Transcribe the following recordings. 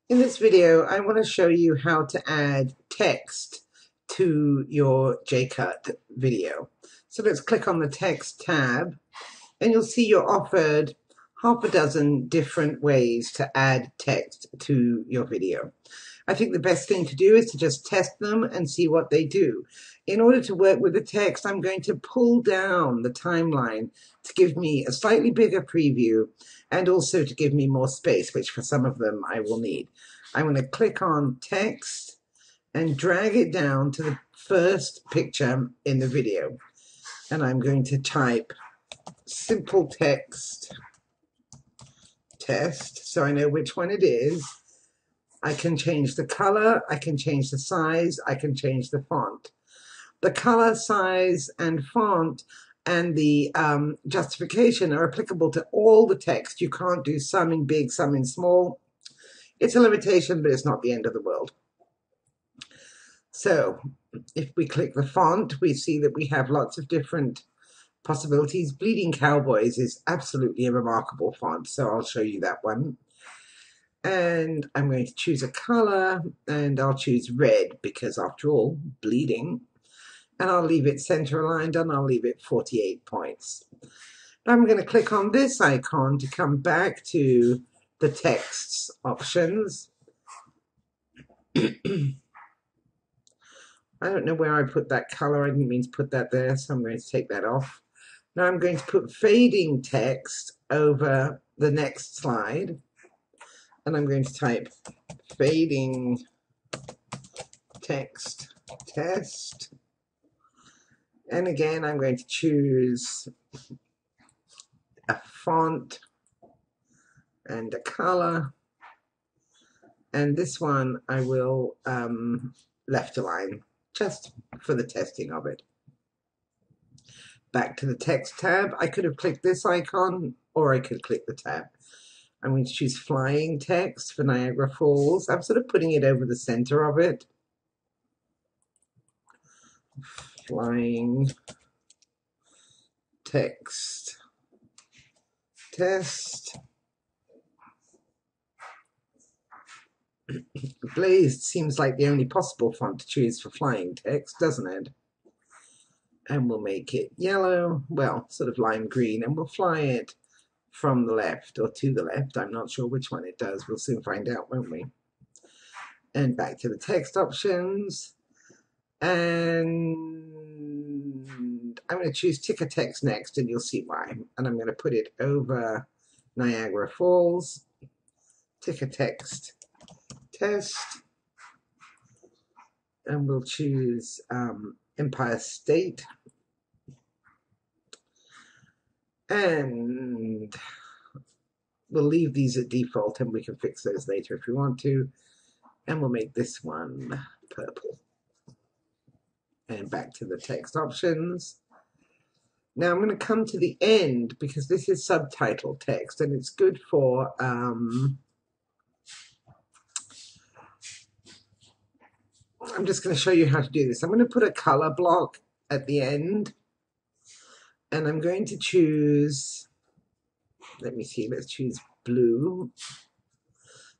In this video, I want to show you how to add text to your Jaycut video. So let's click on the text tab and you'll see you're offered half a dozen different ways to add text to your video. I think the best thing to do is to just test them and see what they do. In order to work with the text, I'm going to pull down the timeline to give me a slightly bigger preview and also to give me more space, which for some of them I will need. I'm going to click on text and drag it down to the first picture in the video. And I'm going to type simple text test so I know which one it is. I can change the color, I can change the size, I can change the font. The color, size, and font and the justification are applicable to all the text. You can't do some in big, some in small. It's a limitation, but it's not the end of the world. So if we click the font, we see that we have lots of different possibilities. Bleeding Cowboys is absolutely a remarkable font, so I'll show you that one. And I'm going to choose a color, and I'll choose red because after all, bleeding. And I'll leave it center aligned, and I'll leave it 48 points. I'm going to click on this icon to come back to the texts options. I don't know where I put that color. I didn't mean to put that there, so I'm going to take that off. Now I'm going to put fading text over the next slide. And I'm going to type fading text test. And again, I'm going to choose a font and a color. And this one I will left align just for the testing of it. Back to the text tab. I could have clicked this icon or I could click the tab. I'm going to choose flying text for Niagara Falls. I'm sort of putting it over the center of it. Flying text test. Blazed seems like the only possible font to choose for flying text, doesn't it? And we'll make it yellow, well, sort of lime green, and we'll fly it from the left or to the left. I'm not sure which one it does. We'll soon find out, won't we? And back to the text options. And I'm going to choose Jaycut Text next, and you'll see why. And I'm going to put it over Niagara Falls. Jaycut Text test. And we'll choose Empire State. And we'll leave these at default, and we can fix those later if we want to. And we'll make this one purple. And back to the text options. Now I'm going to come to the end because this is subtitle text, and it's good for I'm just going to show you how to do this. I'm going to put a color block at the end, and I'm going to choose, let me see, let's choose blue.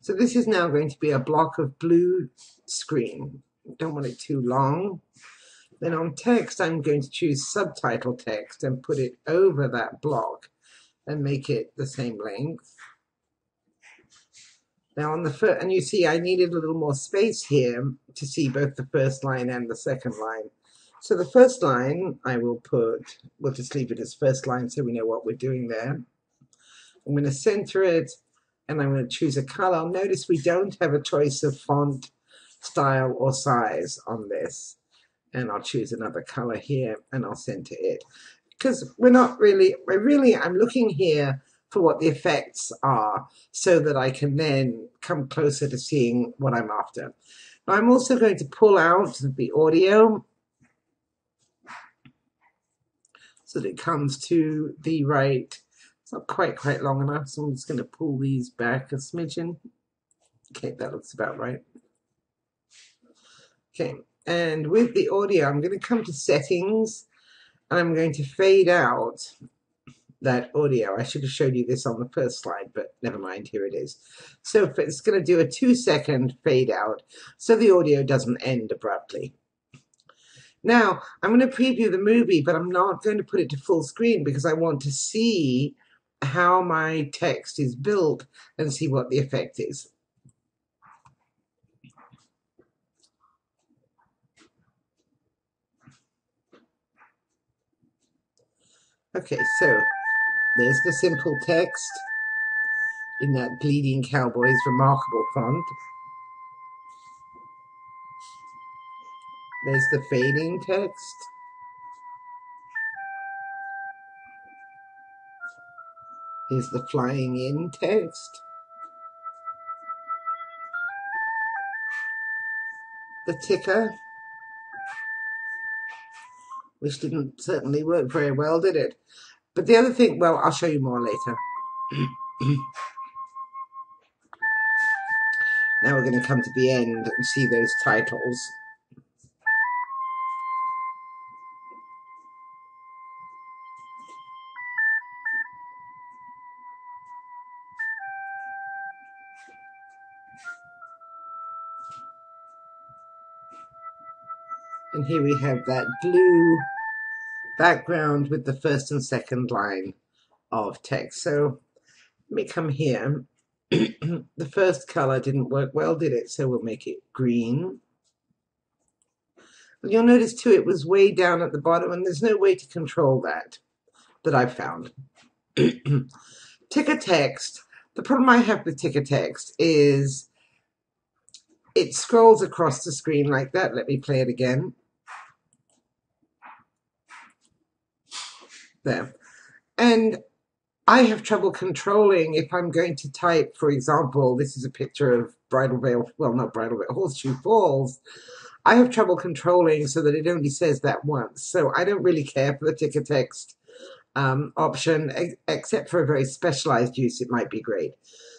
So this is now going to be a block of blue screen. Don't want it too long. Then on text, I'm going to choose subtitle text and put it over that block and make it the same length. Now on the first, and you see I needed a little more space here to see both the first line and the second line. So the first line I will put, we'll just leave it as first line so we know what we're doing there. I'm going to center it, and I'm going to choose a color. Notice we don't have a choice of font, style, or size on this. And I'll choose another color here, and I'll center it. Because I'm looking here for what the effects are so that I can then come closer to seeing what I'm after. Now I'm also going to pull out the audio so that it comes to the right. It's not quite long enough, so I'm just going to pull these back a smidgen. Okay, that looks about right. Okay. And with the audio, I'm going to come to settings, and I'm going to fade out that audio. I should have showed you this on the first slide, but never mind, here it is. So it's going to do a 2-second fade out so the audio doesn't end abruptly. Now, I'm going to preview the movie, but I'm not going to put it to full screen because I want to see how my text is built and see what the effect is. Okay, so there's the simple text in that Bleeding Cowboy's remarkable font. There's the fading text. Here's the flying in text. The ticker, which didn't certainly work very well, did it? But the other thing, well, I'll show you more later. Now we're going to come to the end and see those titles. And here we have that blue background with the first and second line of text. So let me come here. The first color didn't work well, did it? So we'll make it green. And you'll notice too, it was way down at the bottom, and there's no way to control that I've found. Ticker text. The problem I have with ticker text is it scrolls across the screen like that. Let me play it again. There. And I have trouble controlling if I'm going to type, for example, this is a picture of Bridal Veil, well, not Bridal Veil, Horseshoe Falls. I have trouble controlling so that it only says that once. So I don't really care for the ticker text option, except for a very specialized use, it might be great.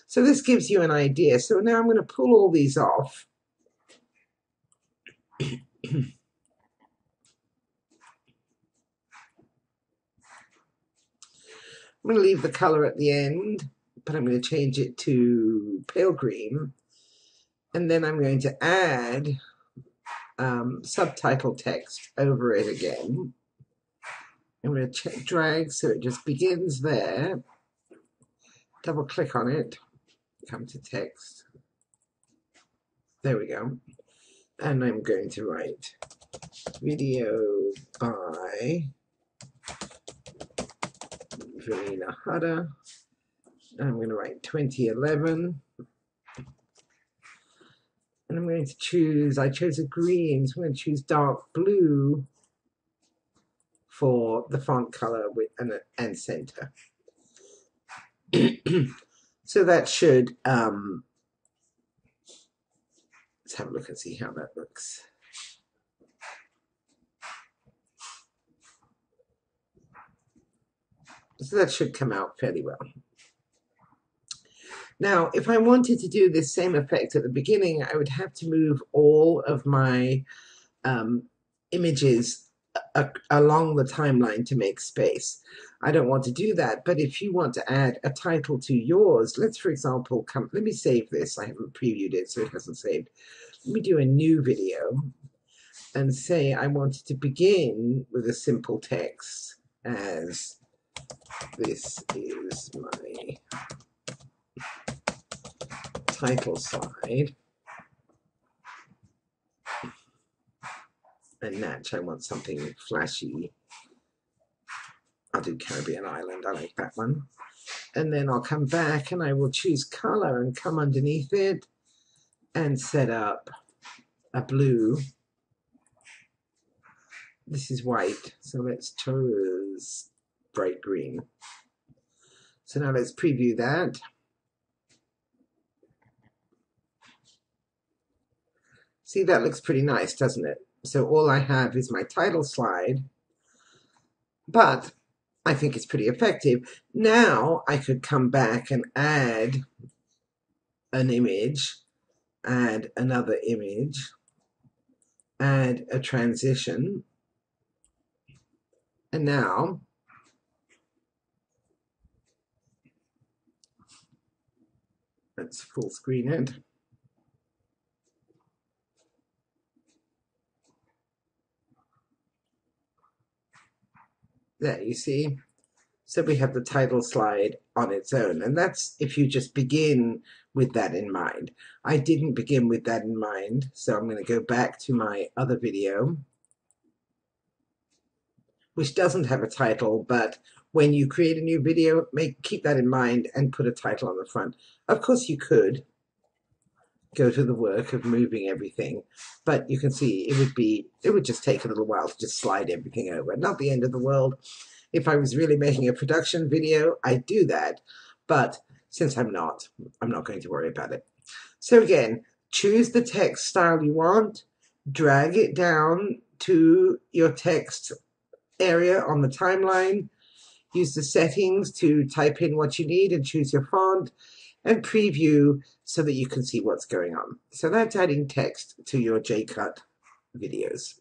So this gives you an idea. So now I'm going to pull all these off. I'm going to leave the color at the end, but I'm going to change it to pale green. And then I'm going to add subtitle text over it again. I'm going to drag so it just begins there. Double click on it. Come to text. There we go. And I'm going to write video by Verena Hutter. I'm going to write 2011. And I'm going to choose, I chose a green, so I'm going to choose dark blue for the font color with and center. So that should, let's have a look and see how that looks. So that should come out fairly well. Now, if I wanted to do this same effect at the beginning, I would have to move all of my images along the timeline to make space. I don't want to do that, but if you want to add a title to yours, let's, for example, let me save this. I haven't previewed it, so it hasn't saved. Let me do a new video and say I wanted to begin with a simple text as this is my title slide. And Natch, I want something flashy. I'll do Caribbean Island, I like that one. And then I'll come back and I will choose color and come underneath it and set up a blue. This is white, so let's choose bright green. So now let's preview that. See, that looks pretty nice, doesn't it? So all I have is my title slide, but I think it's pretty effective. Now I could come back and add an image, add another image, add a transition, and now Let's full screen it. There, you see. So we have the title slide on its own, and that's if you just begin with that in mind. I didn't begin with that in mind, so I'm going to go back to my other video, which doesn't have a title, but when you create a new video, keep that in mind and put a title on the front. Of course, you could go to the work of moving everything, but you can see it would just take a little while to just slide everything over. Not the end of the world. If I was really making a production video, I'd do that, but since I'm not going to worry about it. So again, choose the text style you want, drag it down to your text area on the timeline, use the settings to type in what you need and choose your font, and preview so that you can see what's going on. So that's adding text to your Jaycut videos.